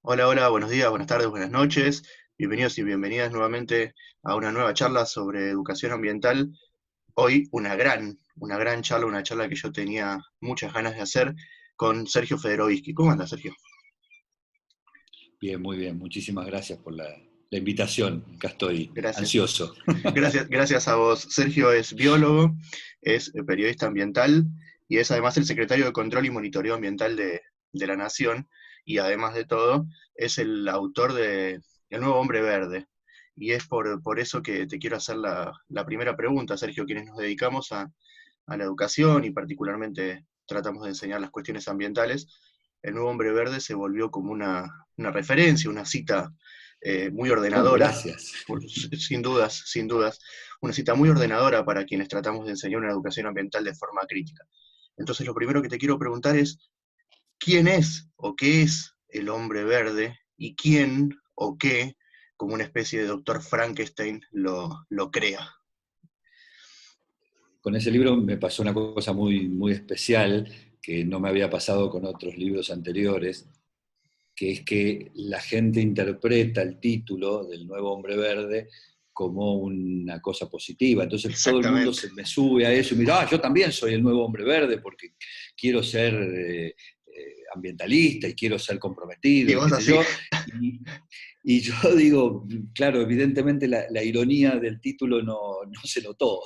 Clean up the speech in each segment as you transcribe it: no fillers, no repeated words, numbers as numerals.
Hola, hola, buenos días, buenas tardes, buenas noches. Bienvenidos y bienvenidas nuevamente a una nueva charla sobre educación ambiental. Hoy una gran charla, una charla que yo tenía muchas ganas de hacer con Sergio Federovisky. ¿Cómo anda, Sergio? Bien, muy bien. Muchísimas gracias por la invitación. Acá estoy Gracias. ansioso. Gracias a vos. Sergio es biólogo, es periodista ambiental y es además el secretario de Control y Monitoreo Ambiental de la Nación, y además de todo es el autor de El Nuevo Hombre Verde. Y es por eso que te quiero hacer la primera pregunta, Sergio, quienes nos dedicamos a la educación y particularmente tratamos de enseñar las cuestiones ambientales. El Nuevo Hombre Verde se volvió como una referencia, una cita muy ordenadora, Gracias. sin dudas, sin dudas, una cita muy ordenadora para quienes tratamos de enseñar una educación ambiental de forma crítica. Entonces, lo primero que te quiero preguntar es, ¿quién es o qué es el hombre verde y quién o qué, como una especie de doctor Frankenstein, lo crea? Con ese libro me pasó una cosa muy, muy especial que no me había pasado con otros libros anteriores, que es que la gente interpreta el título del Nuevo Hombre Verde como una cosa positiva. Entonces todo el mundo Exactamente. se me sube a eso y mira, yo también soy el Nuevo Hombre Verde porque quiero ser ambientalista y quiero ser comprometido Y y vos qué sé así. yo. Y, y yo digo, claro, evidentemente la ironía del título no se notó.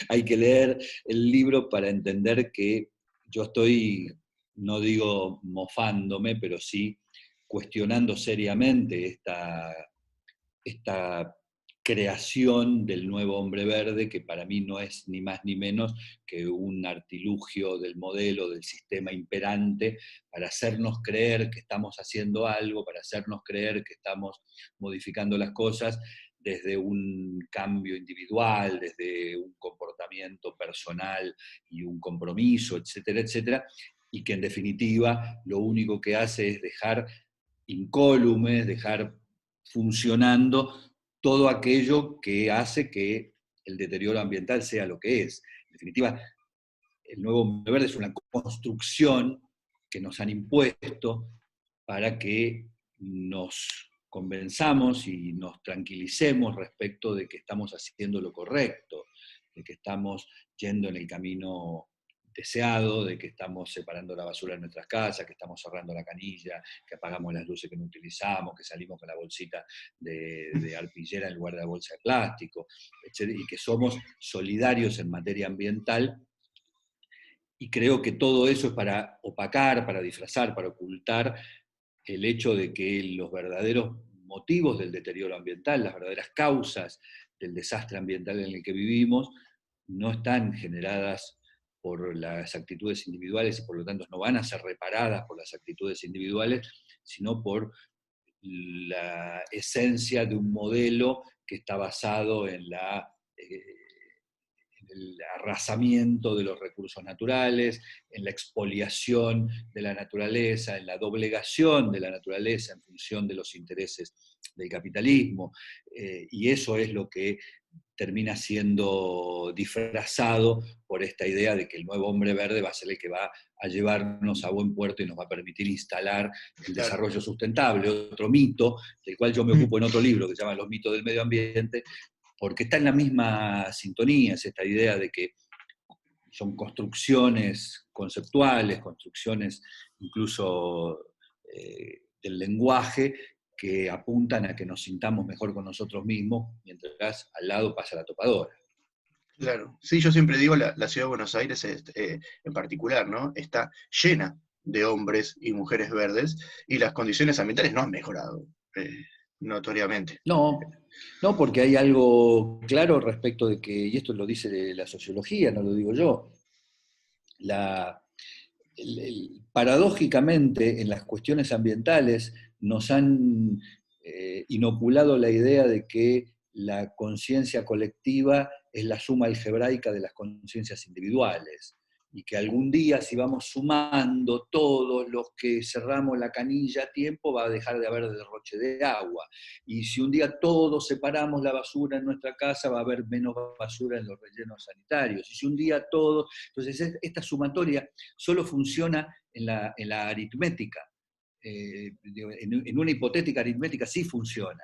Hay que leer el libro para entender que yo estoy, no digo mofándome, pero sí cuestionando seriamente esta creación del nuevo hombre verde, que para mí no es ni más ni menos que un artilugio del modelo, del sistema imperante, para hacernos creer que estamos haciendo algo, para hacernos creer que estamos modificando las cosas desde un cambio individual, desde un comportamiento personal y un compromiso, etcétera, etcétera, y que en definitiva lo único que hace es dejar incólumes, dejar funcionando todo aquello que hace que el deterioro ambiental sea lo que es. En definitiva, el nuevo Hombre Verde es una construcción que nos han impuesto para que nos convenzamos y nos tranquilicemos respecto de que estamos haciendo lo correcto, de que estamos yendo en el camino deseado, de que estamos separando la basura en nuestras casas, que estamos cerrando la canilla, que apagamos las luces que no utilizamos, que salimos con la bolsita de arpillera en lugar de la bolsa de plástico, etc. Y que somos solidarios en materia ambiental. Y creo que todo eso es para opacar, para disfrazar, para ocultar el hecho de que los verdaderos motivos del deterioro ambiental, las verdaderas causas del desastre ambiental en el que vivimos, no están generadas por las actitudes individuales y por lo tanto no van a ser reparadas por las actitudes individuales, sino por la esencia de un modelo que está basado en el arrasamiento de los recursos naturales, en la expoliación de la naturaleza, en la doblegación de la naturaleza en función de los intereses del capitalismo. Y eso es lo que termina siendo disfrazado por esta idea de que el nuevo hombre verde va a ser el que va a llevarnos a buen puerto y nos va a permitir instalar el Claro. desarrollo sustentable, otro mito del cual yo me ocupo en otro libro que se llama Los mitos del medio ambiente, porque está en la misma sintonía, es esta idea de que son construcciones conceptuales, construcciones incluso del lenguaje, que apuntan a que nos sintamos mejor con nosotros mismos, mientras al lado pasa la topadora. Claro, sí, yo siempre digo, la ciudad de Buenos Aires en particular, ¿no? Está llena de hombres y mujeres verdes y las condiciones ambientales no han mejorado, notoriamente. No, no, porque hay algo claro respecto de que, y esto lo dice la sociología, no lo digo yo, la, paradójicamente en las cuestiones ambientales nos han inoculado la idea de que la conciencia colectiva es la suma algebraica de las conciencias individuales y que algún día si vamos sumando todos los que cerramos la canilla a tiempo va a dejar de haber derroche de agua, y si un día todos separamos la basura en nuestra casa va a haber menos basura en los rellenos sanitarios, y si un día todos, entonces esta sumatoria solo funciona en la aritmética. en una hipotética aritmética sí funciona,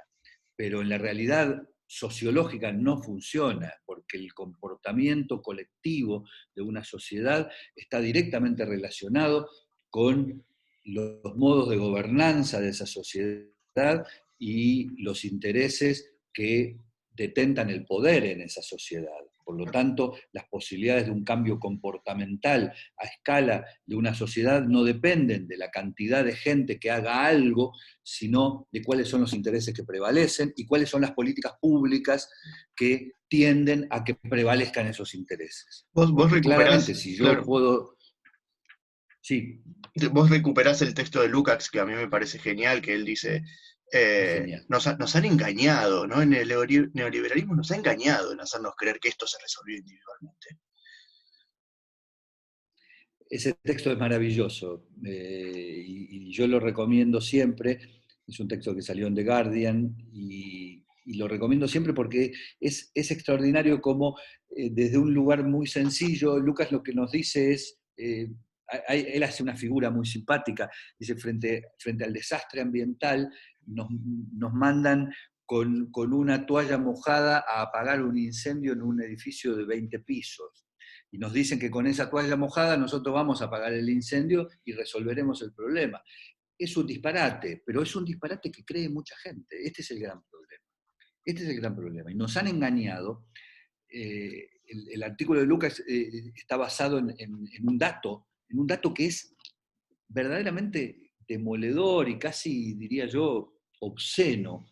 pero en la realidad sociológica no funciona, porque el comportamiento colectivo de una sociedad está directamente relacionado con los modos de gobernanza de esa sociedad y los intereses que detentan el poder en esa sociedad. Por lo tanto, las posibilidades de un cambio comportamental a escala de una sociedad no dependen de la cantidad de gente que haga algo, sino de cuáles son los intereses que prevalecen y cuáles son las políticas públicas que tienden a que prevalezcan esos intereses. Vos Porque claramente, recuperás, si yo claro, puedo... Sí, vos recuperás el texto de Lukács, que a mí me parece genial, que él dice, es genial. nos han engañado, ¿no? En el neoliberalismo nos ha engañado en hacernos creer que esto se resolvió individualmente. Ese texto es maravilloso y yo lo recomiendo siempre. Es un texto que salió en The Guardian y lo recomiendo siempre porque es extraordinario como desde un lugar muy sencillo, Lucas lo que nos dice es, él hace una figura muy simpática, dice, frente al desastre ambiental nos mandan con una toalla mojada a apagar un incendio en un edificio de 20 pisos y nos dicen que con esa toalla mojada nosotros vamos a apagar el incendio y resolveremos el problema. Es un disparate, pero es un disparate que cree mucha gente. Este es el gran problema. Este es el gran problema. Y nos han engañado. El artículo de Lucas está basado en un dato que es verdaderamente demoledor y casi, diría yo, obsceno,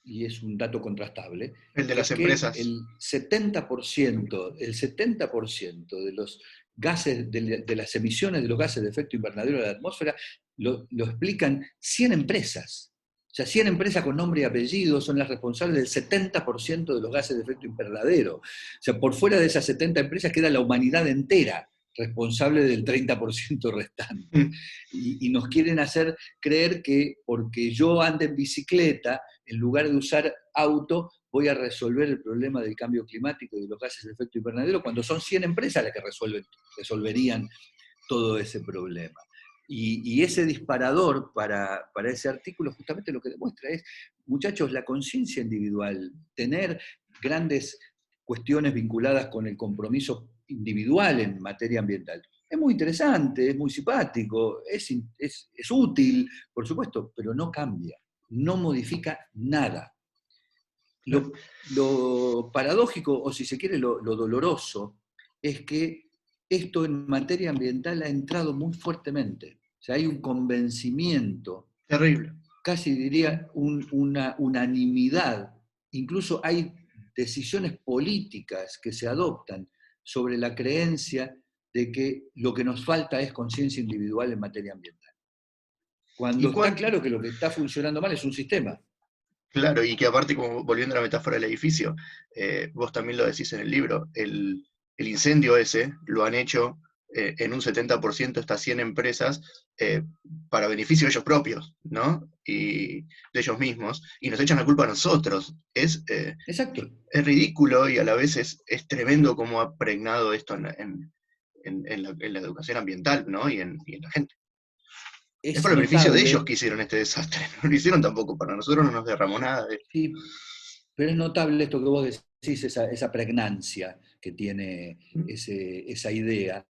y es un dato contrastable, El de que las es que empresas. el 70% de los gases, de las emisiones de los gases de efecto invernadero de la atmósfera, lo explican 100 empresas. O sea, 100 empresas con nombre y apellido son las responsables del 70% de los gases de efecto invernadero. O sea, por fuera de esas 70 empresas queda la humanidad entera responsable del 30% restante. Mm. Y nos quieren hacer creer que porque yo ande en bicicleta, en lugar de usar auto, voy a resolver el problema del cambio climático y de los gases de efecto invernadero, cuando son 100 empresas las que resolverían todo ese problema. Y ese disparador para ese artículo justamente lo que demuestra es, muchachos, la conciencia individual, tener grandes cuestiones vinculadas con el compromiso individual en materia ambiental. Es muy interesante, es muy simpático, es útil, por supuesto, pero no cambia, no modifica nada. Lo paradójico, o si se quiere, lo doloroso, es que esto en materia ambiental ha entrado muy fuertemente. O sea, hay un convencimiento, Terrible. casi diría una unanimidad, incluso hay decisiones políticas que se adoptan sobre la creencia de que lo que nos falta es conciencia individual en materia ambiental. ¿Y Cuando está cuán, claro que lo que está funcionando mal es un sistema. Claro, y que aparte, como volviendo a la metáfora del edificio, vos también lo decís en el libro, el incendio ese lo han hecho en un 70% estas 100 empresas para beneficio de ellos propios, ¿no? Y de ellos mismos, y nos echan la culpa a nosotros. Exacto. Es ridículo y a la vez es tremendo cómo ha pregnado esto en la educación ambiental, ¿no? Y en la gente. Es Es por el beneficio de ellos notable, que hicieron este desastre, no lo hicieron tampoco para nosotros, no nos derramó nada de... sí, pero es notable esto que vos decís, esa pregnancia que tiene esa idea,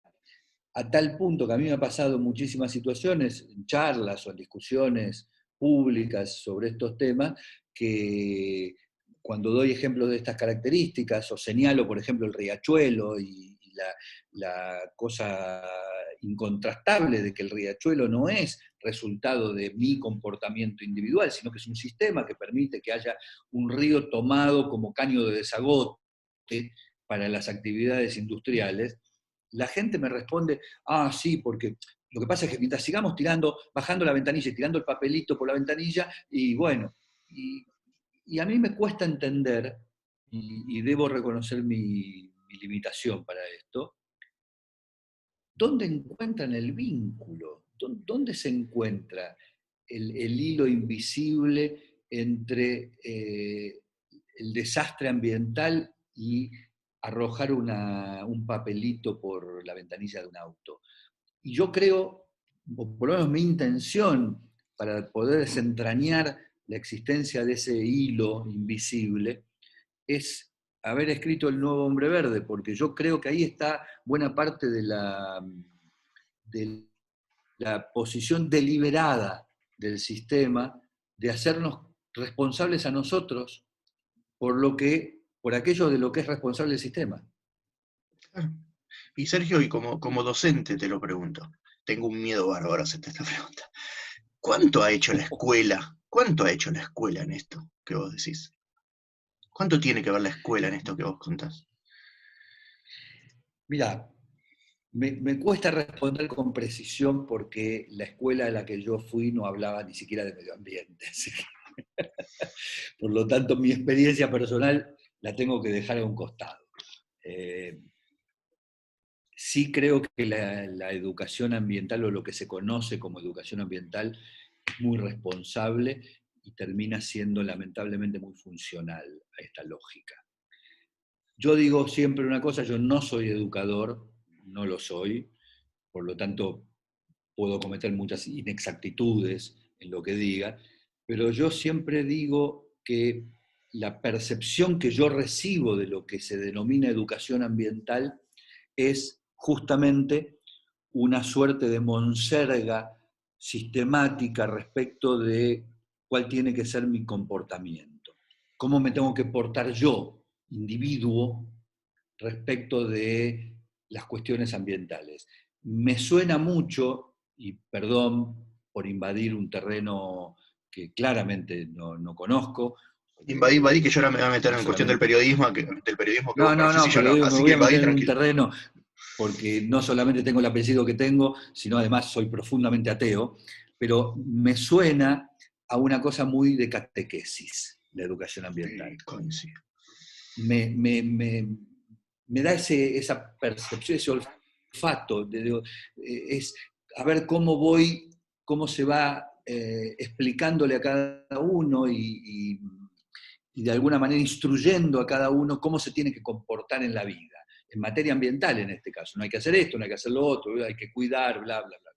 a tal punto que a mí me ha pasado en muchísimas situaciones, en charlas o en discusiones públicas sobre estos temas, que cuando doy ejemplos de estas características o señalo, por ejemplo, el riachuelo y la cosa incontrastable de que el riachuelo no es resultado de mi comportamiento individual, sino que es un sistema que permite que haya un río tomado como caño de desagote para las actividades industriales, la gente me responde, ah, sí, porque lo que pasa es que mientras sigamos tirando, bajando la ventanilla y tirando el papelito por la ventanilla, y bueno, y a mí me cuesta entender, y debo reconocer mi limitación para esto, ¿dónde encuentran el vínculo? ¿Dónde se encuentra el hilo invisible entre el desastre ambiental y arrojar un papelito por la ventanilla de un auto? Y yo creo, o por lo menos mi intención para poder desentrañar la existencia de ese hilo invisible, es haber escrito El Nuevo Hombre Verde, porque yo creo que ahí está buena parte de la posición deliberada del sistema de hacernos responsables a nosotros por aquello de lo que es responsable el sistema. Claro. Y Sergio, y como docente te lo pregunto, tengo un miedo bárbaro a hacerte esta pregunta. ¿Cuánto ha hecho la escuela? ¿Cuánto ha hecho la escuela en esto que vos decís? ¿Cuánto tiene que ver la escuela en esto que vos contás? Mira, me cuesta responder con precisión porque la escuela a la que yo fui no hablaba ni siquiera de medio ambiente. Por lo tanto, mi experiencia personal la tengo que dejar a un costado. Sí creo que la educación ambiental, o lo que se conoce como educación ambiental, es muy responsable y termina siendo lamentablemente muy funcional a esta lógica. Yo digo siempre una cosa: yo no soy educador, no lo soy, por lo tanto puedo cometer muchas inexactitudes en lo que diga, pero yo siempre digo que la percepción que yo recibo de lo que se denomina educación ambiental es justamente una suerte de monserga sistemática respecto de cuál tiene que ser mi comportamiento, cómo me tengo que portar yo, individuo, respecto de las cuestiones ambientales. Me suena mucho, y perdón por invadir un terreno que claramente no conozco, Invadí, que yo ahora me voy a meter no en cuestión del solamente... periodismo, del periodismo que vos No, no, conocés y no, yo pero no. digo, me Así voy que a invadí meter en un tranquilo. terreno porque no solamente tengo el apellido que tengo, sino además soy profundamente ateo, pero me suena a una cosa muy de catequesis, la educación Sí, ambiental. coincido. Me, me, me, me da esa percepción, ese olfato, es a ver cómo voy, cómo se va explicándole a cada uno y de alguna manera instruyendo a cada uno cómo se tiene que comportar en la vida, en materia ambiental en este caso. No hay que hacer esto, no hay que hacer lo otro, hay que cuidar, bla, bla, bla.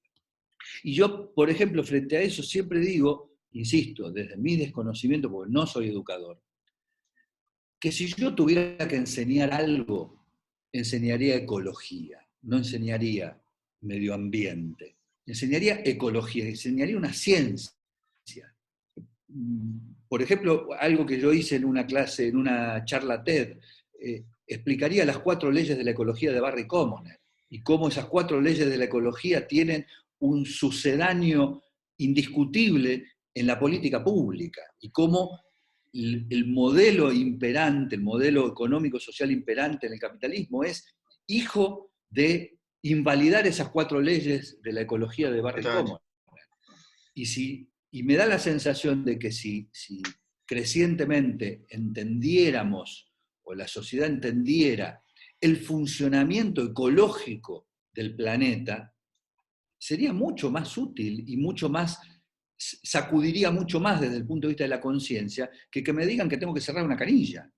Y yo, por ejemplo, frente a eso siempre digo, insisto, desde mi desconocimiento, porque no soy educador, que si yo tuviera que enseñar algo, enseñaría ecología, no enseñaría medio ambiente, enseñaría ecología, enseñaría una ciencia. Por ejemplo, algo que yo hice en una clase, en una charla TED, explicaría las 4 leyes de la ecología de Barry Commoner y cómo esas 4 leyes de la ecología tienen un sucedáneo indiscutible en la política pública y cómo el modelo imperante, el modelo económico-social imperante en el capitalismo es hijo de invalidar esas 4 leyes de la ecología de Barry Completamente. Commoner. Y me da la sensación de que si crecientemente entendiéramos, o la sociedad entendiera, el funcionamiento ecológico del planeta, sería mucho más útil y mucho más, sacudiría mucho más desde el punto de vista de la conciencia que me digan que tengo que cerrar una canilla.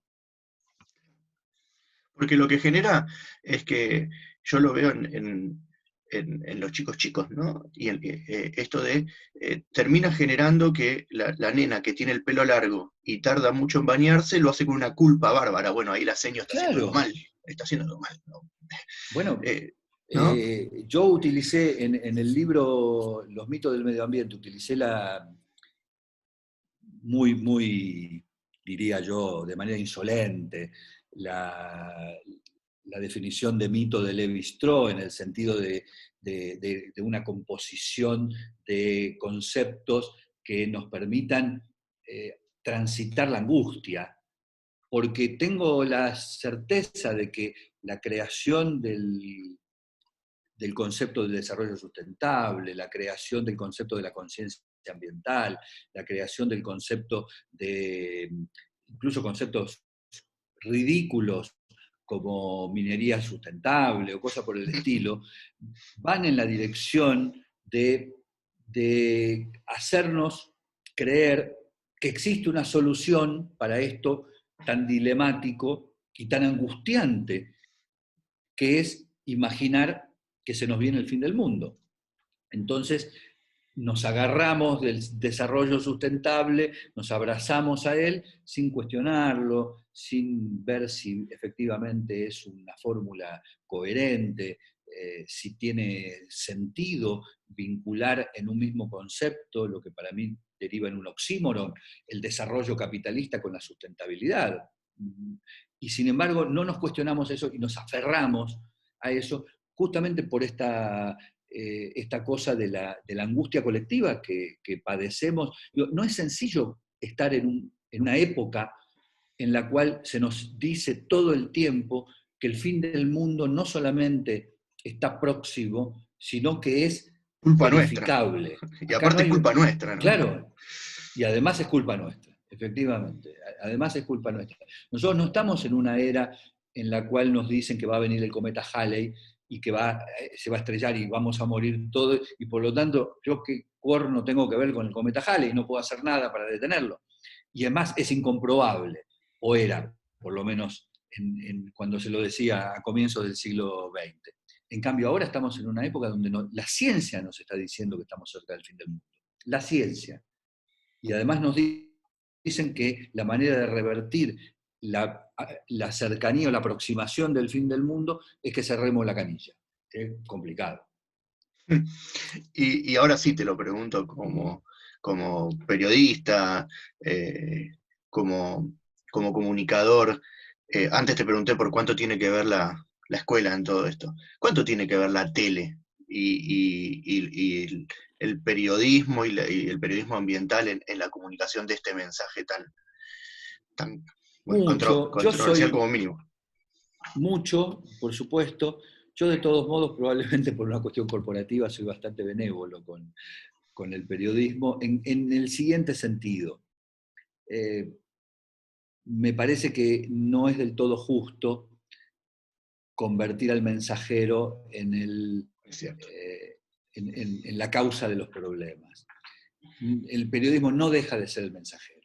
Porque lo que genera es que yo lo veo en los chicos chicos, ¿no? Y esto de termina generando que la nena que tiene el pelo largo y tarda mucho en bañarse lo hace con una culpa bárbara. Bueno, ahí la seño está haciendo algo Claro. mal, está haciendo algo mal, ¿no? Bueno, Eh, ¿No? yo utilicé en el libro Los mitos del medio ambiente, utilicé muy, diría yo, de manera insolente, la, la definición de mito de Levi-Strauss en el sentido de una composición de conceptos que nos permitan transitar la angustia, porque tengo la certeza de que la creación del concepto del desarrollo sustentable, la creación del concepto de la conciencia ambiental, la creación del concepto de, incluso conceptos ridículos como minería sustentable o cosas por el estilo, van en la dirección de hacernos creer que existe una solución para esto tan dilemático y tan angustiante que es imaginar que se nos viene el fin del mundo. Entonces, nos agarramos del desarrollo sustentable, nos abrazamos a él sin cuestionarlo, sin ver si efectivamente es una fórmula coherente, si tiene sentido vincular en un mismo concepto, lo que para mí deriva en un oxímoron, el desarrollo capitalista con la sustentabilidad. Y sin embargo no nos cuestionamos eso y nos aferramos a eso justamente por esta cosa de la angustia colectiva que padecemos. No es sencillo estar en una época en la cual se nos dice todo el tiempo que el fin del mundo no solamente está próximo, sino que es Culpa nuestra. verificable. Y Acá no aparte es hay culpa nuestra, ¿no? claro, y además es culpa nuestra, efectivamente, además es culpa nuestra. Nosotros no estamos en una era en la cual nos dicen que va a venir el cometa Halley y que se va a estrellar y vamos a morir todos, y por lo tanto, yo qué cuerno tengo que ver con el cometa Halley, no puedo hacer nada para detenerlo. Y además es incomprobable, o era, por lo menos cuando se lo decía a comienzos del siglo XX. En cambio, ahora estamos en una época donde la ciencia nos está diciendo que estamos cerca del fin del mundo. La ciencia. Y además nos dicen que la manera de revertir la cercanía o la aproximación del fin del mundo es que cerremos la canilla. Es complicado. Y ahora sí te lo pregunto como periodista, como, como comunicador. Antes te pregunté por cuánto tiene que ver la escuela en todo esto. ¿Cuánto tiene que ver la tele y el periodismo y el periodismo ambiental en la comunicación de este mensaje tan bueno, Mucho. Yo controversial soy como mínimo? mucho, por supuesto. Yo de todos modos, probablemente por una cuestión corporativa, soy bastante benévolo con el periodismo en el siguiente sentido. Me parece que no es del todo justo convertir al mensajero Es cierto. en la causa de los problemas. El periodismo no deja de ser el mensajero.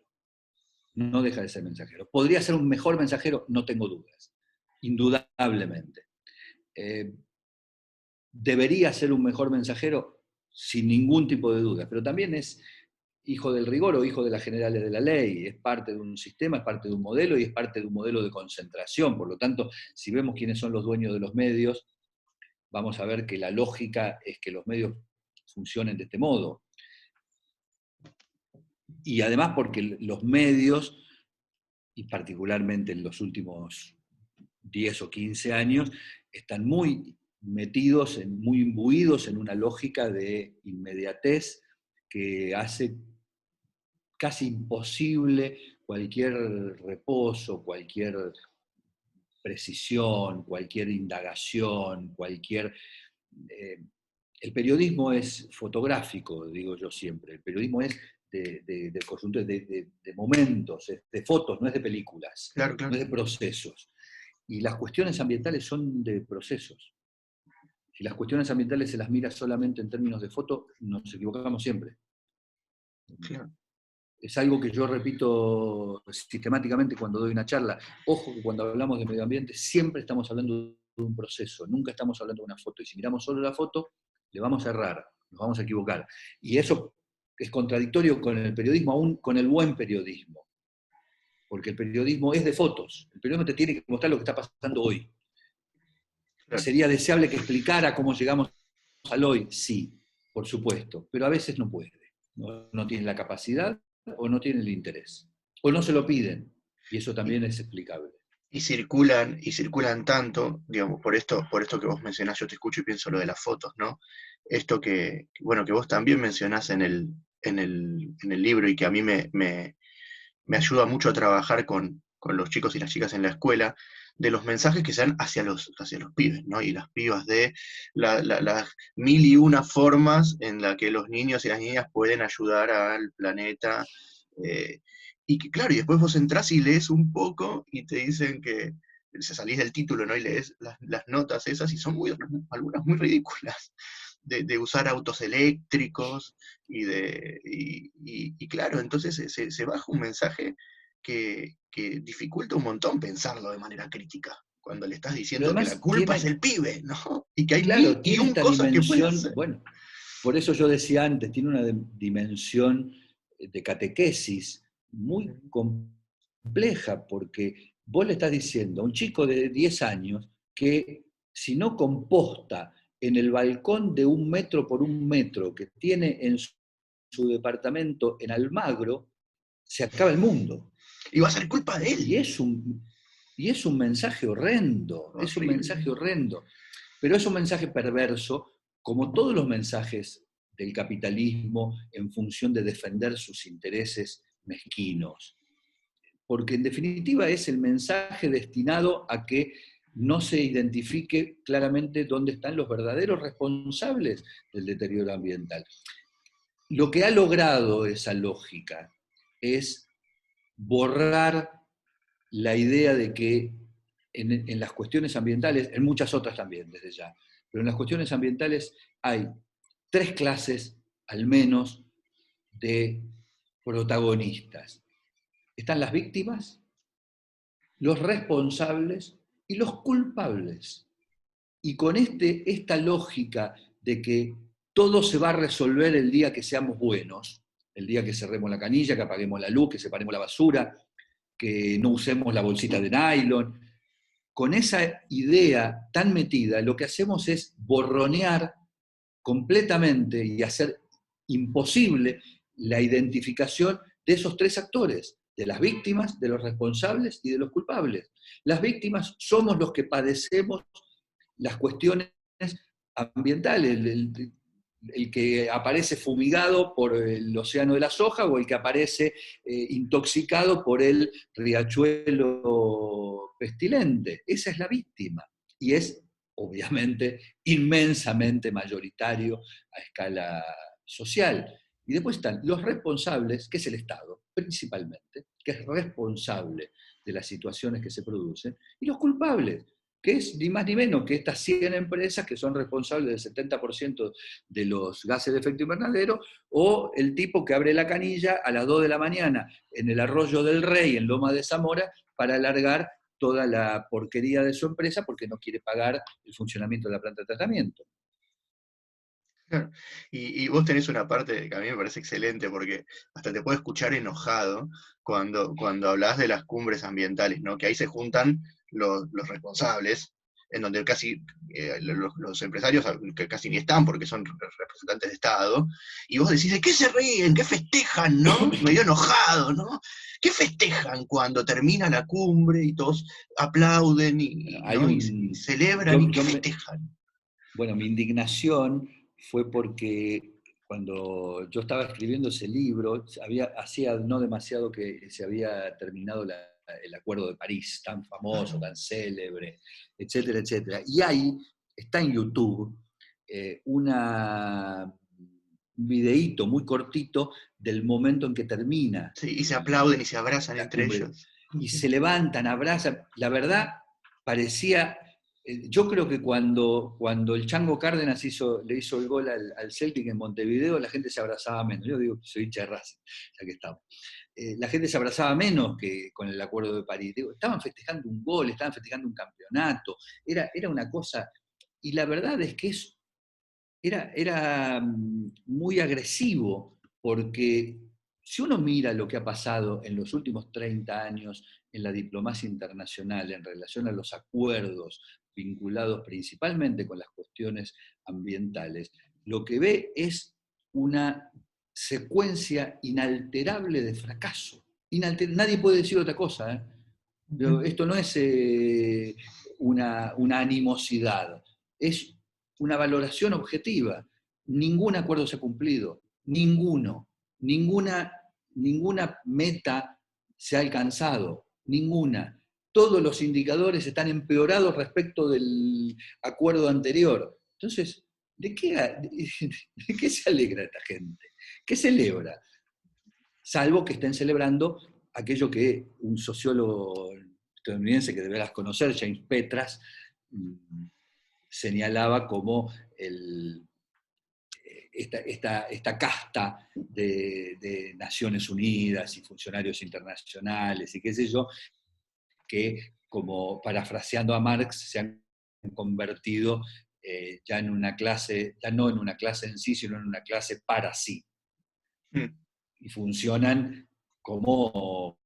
No deja de ser mensajero. ¿Podría ser un mejor mensajero? No tengo dudas. Indudablemente. Debería ser un mejor mensajero sin ningún tipo de duda, pero también es hijo del rigor o hijo de las generales de la ley, es parte de un sistema, es parte de un modelo y es parte de un modelo de concentración. Por lo tanto, si vemos quiénes son los dueños de los medios, vamos a ver que la lógica es que los medios funcionen de este modo. Y además porque los medios, y particularmente en los últimos 10 o 15 años, están muy metidos, muy imbuidos en una lógica de inmediatez que hace casi imposible cualquier reposo, cualquier precisión, cualquier indagación, el periodismo es fotográfico, digo yo siempre. El periodismo es de conjunto de momentos, de fotos, no es de películas, Claro, no claro. es de procesos. Y las cuestiones ambientales son de procesos. Si las cuestiones ambientales se las mira solamente en términos de foto, nos equivocamos siempre. Claro. Es algo que yo repito sistemáticamente cuando doy una charla. Ojo que cuando hablamos de medio ambiente siempre estamos hablando de un proceso, nunca estamos hablando de una foto. Y si miramos solo la foto, le vamos a errar, nos vamos a equivocar. Y eso es contradictorio con el periodismo, aún con el buen periodismo. Porque el periodismo es de fotos. El periodismo te tiene que mostrar lo que está pasando hoy. Claro. ¿Sería deseable que explicara cómo llegamos al hoy? Sí, por supuesto. Pero a veces no puede. No tiene la capacidad o no tienen el interés, o no se lo piden, y eso también es explicable. Y circulan tanto, digamos, por esto que vos mencionás, yo te escucho y pienso lo de las fotos, ¿no? Esto bueno, que vos también mencionás en el libro y que a mí me ayuda mucho a trabajar con los chicos y las chicas en la escuela, de los mensajes que se dan hacia los pibes, ¿no? Y las pibas de las mil y una formas en las que los niños y las niñas pueden ayudar al planeta. Y que claro, y después vos entrás y lees un poco y te dicen que se salís del título, ¿no? Y lees las notas esas y son algunas muy ridículas. De usar autos eléctricos y claro, entonces se baja un mensaje que dificulta un montón pensarlo de manera crítica, cuando le estás Pero diciendo que la además culpa es el pibe, ¿no? Y que hay mil claro, y tiene un esta cosas que puede hacer. dimensión, bueno, Por eso yo decía antes, tiene una dimensión de catequesis muy compleja, porque vos le estás diciendo a un chico de 10 años que si no composta en el balcón de 1 metro por 1 metro que tiene en su departamento en Almagro, se acaba el mundo. Y va a ser culpa de él. Y es un mensaje horrendo, Horrible. es un mensaje horrendo. Pero es un mensaje perverso, como todos los mensajes del capitalismo en función de defender sus intereses mezquinos. Porque en definitiva es el mensaje destinado a que no se identifique claramente dónde están los verdaderos responsables del deterioro ambiental. Lo que ha logrado esa lógica es borrar la idea de que en las cuestiones ambientales, en muchas otras también desde ya, pero en las cuestiones ambientales hay 3 clases al menos de protagonistas. Están las víctimas, los responsables y los culpables. Y con esta lógica de que todo se va a resolver el día que seamos buenos, el día que cerremos la canilla, que apaguemos la luz, que separemos la basura, que no usemos la bolsita de nylon, con esa idea tan metida, lo que hacemos es borronear completamente y hacer imposible la identificación de esos 3 actores, de las víctimas, de los responsables y de los culpables. Las víctimas somos los que padecemos las cuestiones ambientales, el que aparece fumigado por el océano de la soja o el que aparece intoxicado por el riachuelo pestilente. Esa es la víctima. Y es, obviamente, inmensamente mayoritario a escala social. Y después están los responsables, que es el Estado, principalmente, que es responsable de las situaciones que se producen, y los culpables, que es ni más ni menos que estas 100 empresas que son responsables del 70% de los gases de efecto invernadero, o el tipo que abre la canilla a las 2 de la mañana en el Arroyo del Rey, en Loma de Zamora, para alargar toda la porquería de su empresa porque no quiere pagar el funcionamiento de la planta de tratamiento. Claro. Y vos tenés una parte que a mí me parece excelente, porque hasta te puedo escuchar enojado cuando hablas de las cumbres ambientales, ¿no? Que ahí se juntan los responsables, en donde casi los empresarios que casi ni están porque son representantes de Estado, y vos decís, ¿de qué se ríen? ¿Qué festejan, no? Medio enojado, ¿no? ¿Qué festejan cuando termina la cumbre y todos aplauden Hay ¿no? y celebran? ¿Y qué festejan? Bueno, mi indignación fue porque cuando yo estaba escribiendo ese libro, hacía no demasiado que se había terminado el Acuerdo de París, tan famoso, tan célebre, etcétera, etcétera. Y ahí está en YouTube un videíto muy cortito del momento en que termina Sí, y se aplauden y se abrazan la entre cumbre. ellos. Y se levantan, abrazan. La verdad, parecía. Yo creo que cuando el Chango Cárdenas le hizo el gol al Celtic en Montevideo, la gente se abrazaba menos. Yo digo, soy hincha de Racing, ya que estamos. La gente se abrazaba menos que con el Acuerdo de París. Digo, estaban festejando un gol, estaban festejando un campeonato. Era una cosa. Y la verdad es que era muy agresivo, porque si uno mira lo que ha pasado en los últimos 30 años en la diplomacia internacional en relación a los acuerdos vinculados principalmente con las cuestiones ambientales, lo que ve es una secuencia inalterable de fracaso. Nadie puede decir otra cosa, ¿eh? Esto no es una animosidad, es una valoración objetiva. Ningún acuerdo se ha cumplido, ninguno. Ninguna meta se ha alcanzado, ninguna. Todos los indicadores están empeorados respecto del acuerdo anterior. Entonces, ¿de qué se alegra esta gente? ¿Qué celebra? Salvo que estén celebrando aquello que un sociólogo estadounidense que deberás conocer, James Petras, señalaba como esta casta de Naciones Unidas y funcionarios internacionales y qué sé yo, que como parafraseando a Marx se han convertido ya en una clase, ya no en una clase en sí, sino en una clase para sí. Mm. Y funcionan como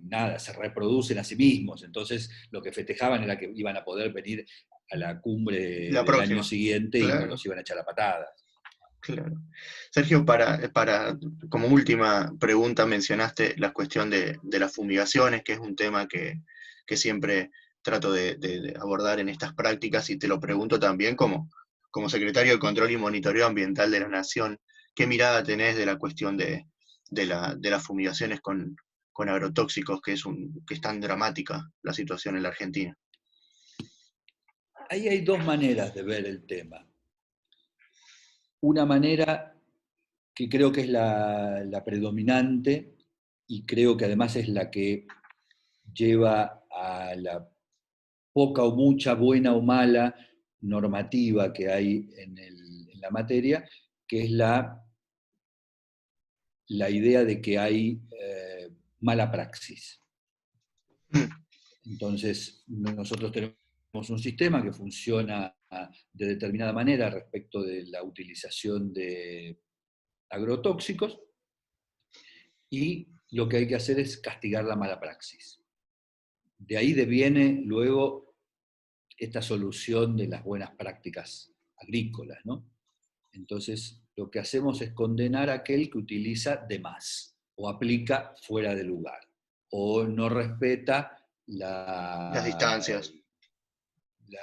nada, se reproducen a sí mismos. Entonces lo que festejaban era que iban a poder venir a la cumbre La del año próxima, siguiente y no claro. los iban a echar a patadas. Claro. Sergio, como última pregunta, mencionaste la cuestión de las fumigaciones, que es un tema que siempre trato de abordar en estas prácticas, y te lo pregunto también como secretario de Control y Monitoreo Ambiental de la Nación, ¿qué mirada tenés de la cuestión de las fumigaciones con agrotóxicos, que es tan dramática la situación en la Argentina? Ahí hay dos maneras de ver el tema. Una manera que creo que es la predominante y creo que además es la que lleva a la poca o mucha, buena o mala normativa que hay en la materia, que es la idea de que hay mala praxis. Mm. Entonces, nosotros tenemos un sistema que funciona de determinada manera respecto de la utilización de agrotóxicos, y lo que hay que hacer es castigar la mala praxis. De ahí deviene luego esta solución de las buenas prácticas agrícolas, ¿no? Entonces, lo que hacemos es condenar a aquel que utiliza de más, o aplica fuera de lugar, o no respeta Las distancias. la,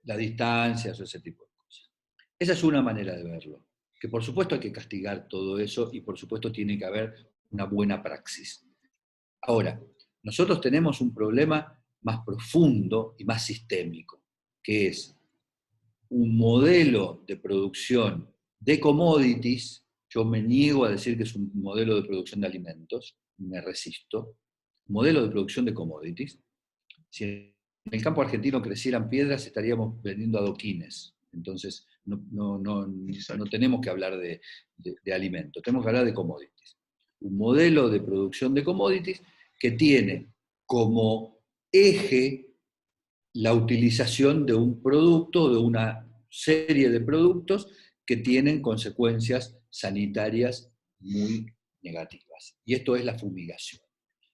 la distancia o ese tipo de cosas. Esa es una manera de verlo, que por supuesto hay que castigar todo eso y por supuesto tiene que haber una buena praxis. Ahora, nosotros tenemos un problema más profundo y más sistémico, que es un modelo de producción de commodities. Yo me niego a decir que es un modelo de producción de alimentos, me resisto. Modelo de producción de commodities. Si en el campo argentino crecieran piedras, estaríamos vendiendo adoquines. Entonces, no Exacto. tenemos que hablar de alimentos, tenemos que hablar de commodities. Un modelo de producción de commodities que tiene como eje la utilización de un producto, de una serie de productos que tienen consecuencias sanitarias muy negativas. Y esto es la fumigación.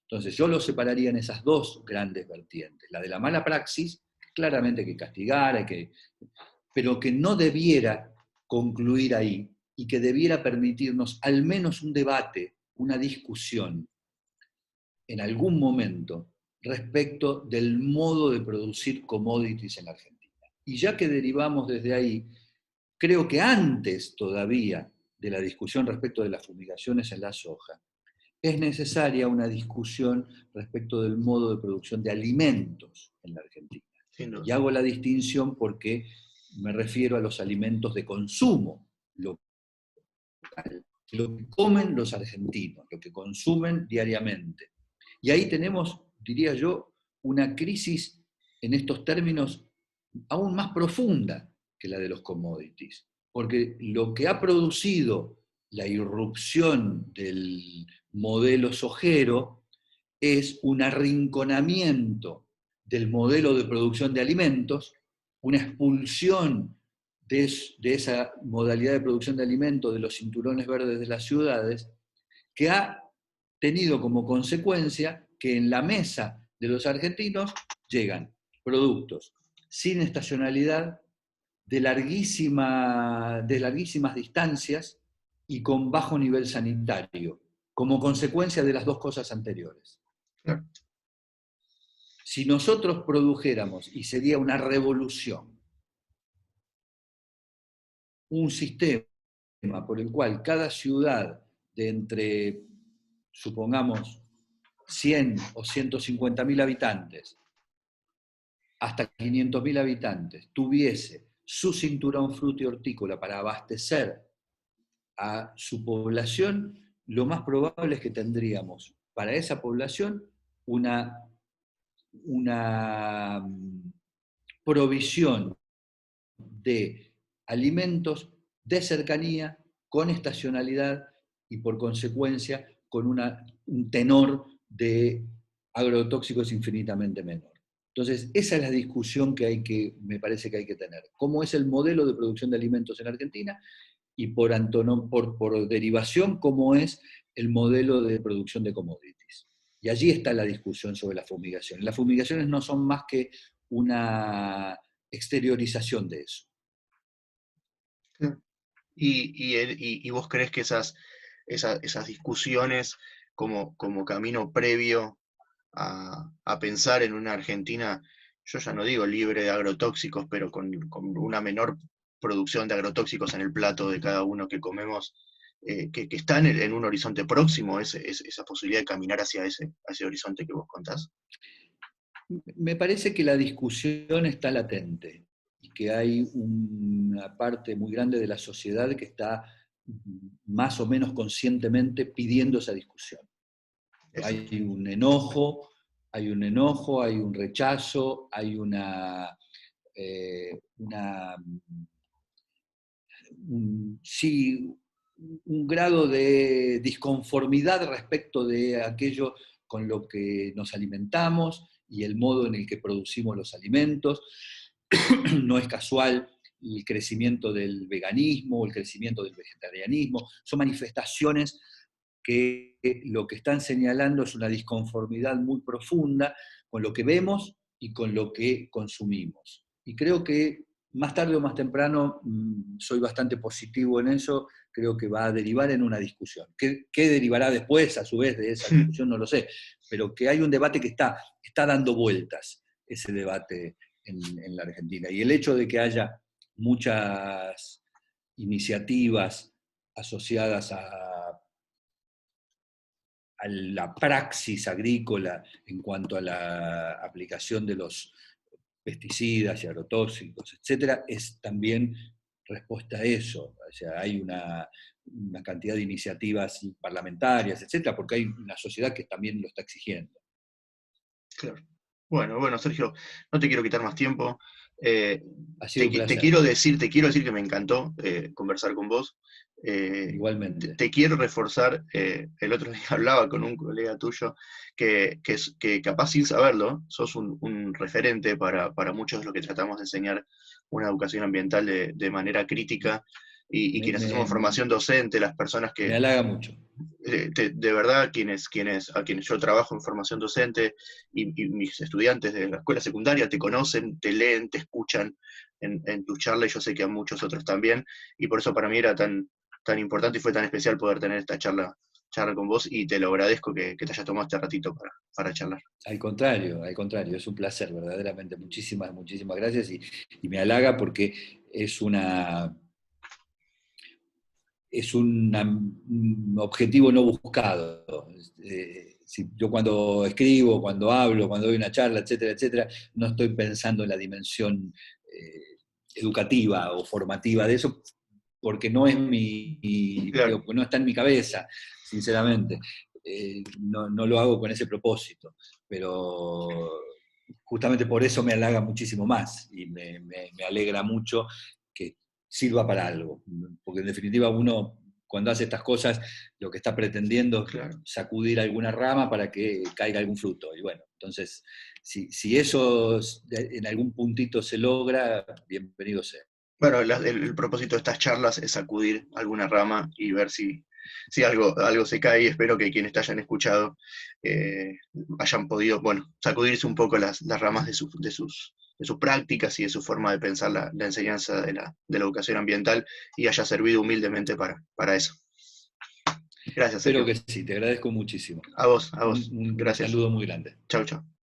Entonces yo lo separaría en esas dos grandes vertientes. La de la mala praxis, claramente hay que castigar, pero que no debiera concluir ahí y que debiera permitirnos al menos un debate, una discusión en algún momento respecto del modo de producir commodities en la Argentina. Y ya que derivamos desde ahí, creo que antes todavía de la discusión respecto de las fumigaciones en la soja, es necesaria una discusión respecto del modo de producción de alimentos en la Argentina. Sin Y duda. hago la distinción porque me refiero a los alimentos de consumo local, lo que comen los argentinos, lo que consumen diariamente. Y ahí tenemos, diría yo, una crisis en estos términos aún más profunda que la de los commodities, porque lo que ha producido la irrupción del modelo sojero es un arrinconamiento del modelo de producción de alimentos, una expulsión de esa modalidad de producción de alimentos de los cinturones verdes de las ciudades, que ha tenido como consecuencia que en la mesa de los argentinos llegan productos sin estacionalidad, de larguísimas distancias y con bajo nivel sanitario, como consecuencia de las dos cosas anteriores. Claro. Si nosotros produjéramos, y sería una revolución, un sistema por el cual cada ciudad de entre, supongamos, 100 o 150.000 habitantes hasta 500.000 habitantes tuviese su cinturón fruto y hortícola para abastecer a su población, lo más probable es que tendríamos para esa población una provisión de alimentos de cercanía, con estacionalidad y por consecuencia con un tenor de agrotóxicos infinitamente menor. Entonces, esa es la discusión me parece que hay que tener. ¿Cómo es el modelo de producción de alimentos en Argentina? Y por derivación, cómo es el modelo de producción de commodities. Y allí está la discusión sobre la fumigación. Las fumigaciones no son más que una exteriorización de eso. ¿Y vos crees que esas discusiones como camino previo a pensar en una Argentina, yo ya no digo libre de agrotóxicos, pero con una menor producción de agrotóxicos en el plato de cada uno que comemos, que está en un horizonte próximo, esa posibilidad de caminar hacia ese horizonte que vos contás? Me parece que la discusión está latente y que hay una parte muy grande de la sociedad que está más o menos conscientemente pidiendo esa discusión. Eso. Hay un enojo, hay un rechazo, hay sí, un grado de disconformidad respecto de aquello con lo que nos alimentamos y el modo en el que producimos los alimentos. No es casual el crecimiento del veganismo, el crecimiento del vegetarianismo, son manifestaciones que lo que están señalando es una disconformidad muy profunda con lo que vemos y con lo que consumimos. Y creo que más tarde o más temprano, soy bastante positivo en eso, creo que va a derivar en una discusión. ¿Qué derivará después, a su vez, de esa discusión? No lo sé, pero que hay un debate que está dando vueltas, ese debate en la Argentina. Y el hecho de que haya muchas iniciativas asociadas a la praxis agrícola en cuanto a la aplicación de los pesticidas y agrotóxicos, etcétera, es también respuesta a eso. O sea, hay una cantidad de iniciativas parlamentarias, etcétera, porque hay una sociedad que también lo está exigiendo. Claro. Bueno, Sergio, no te quiero quitar más tiempo. Eh, Ha sido te, un te placer, quiero decir que me encantó conversar con vos. igualmente. Te quiero reforzar, el otro día hablaba con un colega tuyo que capaz sin saberlo, sos un referente para muchos de los que tratamos de enseñar una educación ambiental de manera crítica y Me, quienes hacemos me, formación docente, las personas me que, halaga mucho. de verdad, a quienes yo trabajo en formación docente y mis estudiantes de la escuela secundaria te conocen, te leen, te escuchan en tu charla y yo sé que a muchos otros también. Y por eso para mí era tan importante y fue tan especial poder tener esta charla con vos y te lo agradezco que te hayas tomado este ratito para charlar. Al contrario, es un placer, verdaderamente. Muchísimas, muchísimas gracias y me halaga porque es un objetivo no buscado. Yo cuando escribo, cuando hablo, cuando doy una charla, etcétera, etcétera, no estoy pensando en la dimensión educativa o formativa de eso, porque no es Claro. no está en mi cabeza, sinceramente. No lo hago con ese propósito, pero justamente por eso me halaga muchísimo más y me alegra mucho que sirva para algo, porque en definitiva uno cuando hace estas cosas lo que está pretendiendo es Claro. sacudir alguna rama para que caiga algún fruto. Y bueno, entonces, si eso en algún puntito se logra, bienvenido sea. Bueno, el propósito de estas charlas es sacudir alguna rama y ver si algo se cae y espero que quienes te hayan escuchado hayan podido, bueno, sacudirse un poco las ramas de sus prácticas y de su forma de pensar la enseñanza de la educación ambiental y haya servido humildemente para eso. Gracias, Espero Sergio. que sí, te agradezco muchísimo. A vos. Un Gracias. saludo muy grande. Chau, chau.